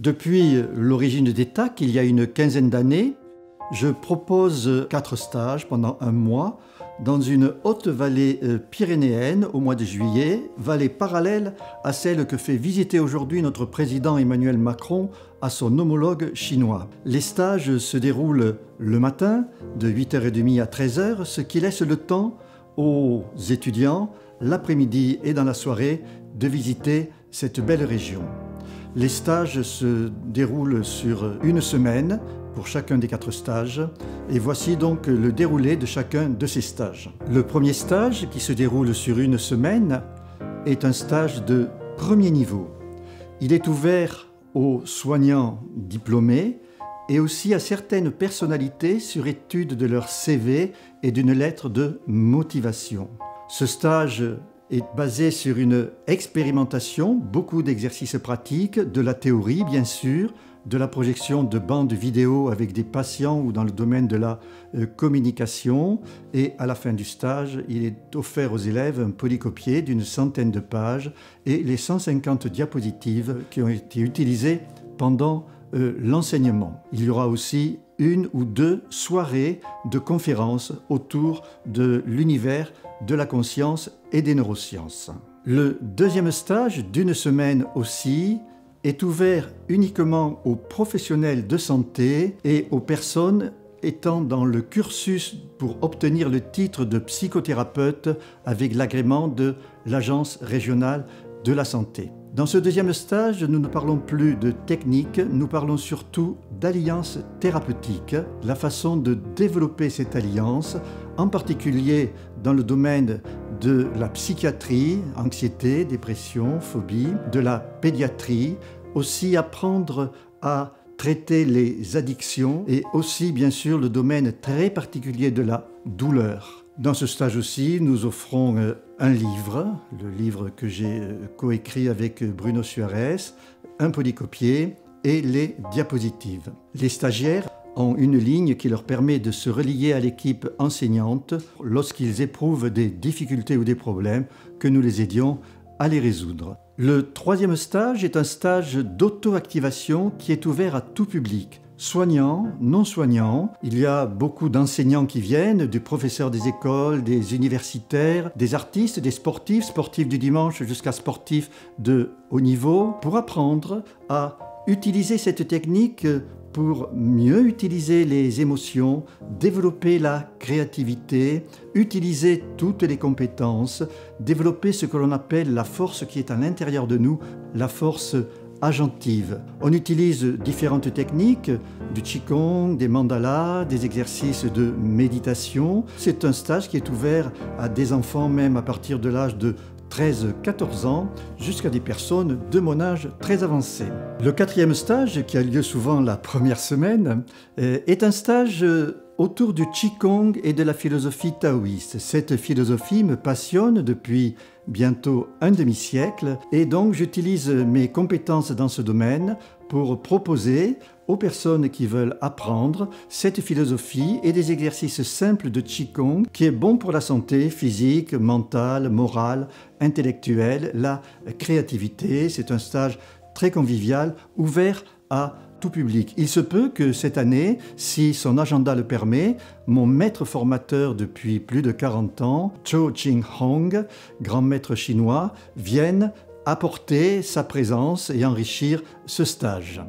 Depuis l'origine des TAC, il y a une quinzaine d'années, je propose 4 stages pendant un mois dans une haute vallée pyrénéenne au mois de juillet, vallée parallèle à celle que fait visiter aujourd'hui notre président Emmanuel Macron à son homologue chinois. Les stages se déroulent le matin de 8h30 à 13h, ce qui laisse le temps aux étudiants, l'après-midi et dans la soirée, de visiter cette belle région. Les stages se déroulent sur une semaine pour chacun des 4 stages et voici donc le déroulé de chacun de ces stages. Le premier stage, qui se déroule sur une semaine, est un stage de premier niveau. Il est ouvert aux soignants diplômés et aussi à certaines personnalités sur étude de leur CV et d'une lettre de motivation. Ce stage est basé sur une expérimentation, beaucoup d'exercices pratiques, de la théorie bien sûr, de la projection de bandes vidéo avec des patients ou dans le domaine de la communication. Et à la fin du stage, il est offert aux élèves un polycopier d'une centaine de pages et les 150 diapositives qui ont été utilisées pendant l'enseignement. Il y aura aussi 1 ou 2 soirées de conférences autour de l'univers de la conscience et des neurosciences. Le deuxième stage d'une semaine aussi est ouvert uniquement aux professionnels de santé et aux personnes étant dans le cursus pour obtenir le titre de psychothérapeute avec l'agrément de l'Agence régionale de la santé. Dans ce deuxième stage, nous ne parlons plus de technique, nous parlons surtout d'alliance thérapeutique, la façon de développer cette alliance, en particulier dans le domaine de la psychiatrie, anxiété, dépression, phobie, de la pédiatrie, aussi apprendre à traiter les addictions et aussi bien sûr le domaine très particulier de la douleur. Dans ce stage aussi, nous offrons un livre, le livre que j'ai coécrit avec Bruno Suarez, un polycopier et les diapositives. Les stagiaires ont une ligne qui leur permet de se relier à l'équipe enseignante lorsqu'ils éprouvent des difficultés ou des problèmes, que nous les aidions à les résoudre. Le troisième stage est un stage d'auto-activation qui est ouvert à tout public. Soignants, non soignants, il y a beaucoup d'enseignants qui viennent, des professeurs des écoles, des universitaires, des artistes, des sportifs, sportifs du dimanche jusqu'à sportifs de haut niveau, pour apprendre à utiliser cette technique pour mieux utiliser les émotions, développer la créativité, utiliser toutes les compétences, développer ce que l'on appelle la force qui est à l'intérieur de nous, la force agentive. On utilise différentes techniques, du qigong, des mandalas, des exercices de méditation. C'est un stage qui est ouvert à des enfants même à partir de l'âge de 13-14 ans, jusqu'à des personnes de mon âge très avancé. Le quatrième stage, qui a lieu souvent la première semaine, est un stage autour du qigong et de la philosophie taoïste. Cette philosophie me passionne depuis bientôt un demi-siècle et donc j'utilise mes compétences dans ce domaine pour proposer aux personnes qui veulent apprendre cette philosophie et des exercices simples de qigong qui est bon pour la santé physique, mentale, morale, intellectuelle, la créativité. C'est un stage très convivial, ouvert à tout public. Il se peut que cette année, si son agenda le permet, mon maître formateur depuis plus de 40 ans, Zhou Jinghong, grand maître chinois, vienne apporter sa présence et enrichir ce stage.